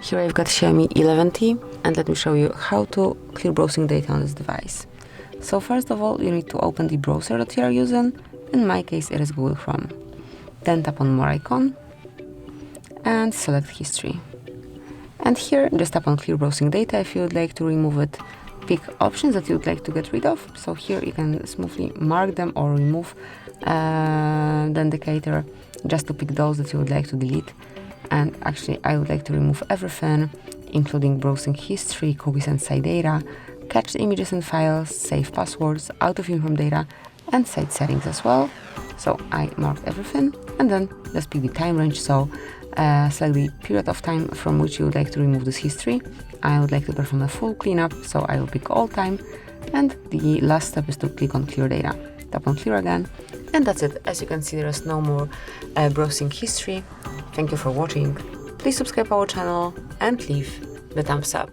Here I've got XIAOMI 11T, and let me show you how to clear browsing data on this device. So first of all, you need to open the browser that you are using. In my case, it is Google Chrome. Then tap on More icon and select History. And here, just tap on Clear Browsing Data if you would like to remove it. Pick options that you would like to get rid of. So here you can smoothly mark them or remove the indicator just to pick those that you would like to delete. And actually, I would like to remove everything, including browsing history, cookies and site data, cached images and files, save passwords, out-of-uniform data, and site settings as well. So I marked everything, and then let's pick the time range. So select the period of time from which you would like to remove this history. I would like to perform a full cleanup, so I will pick all time. And the last step is to click on Clear Data. Tap on Clear again, and that's it. As you can see, there is no more browsing history. Thank you for watching. Please subscribe our channel and leave the thumbs up.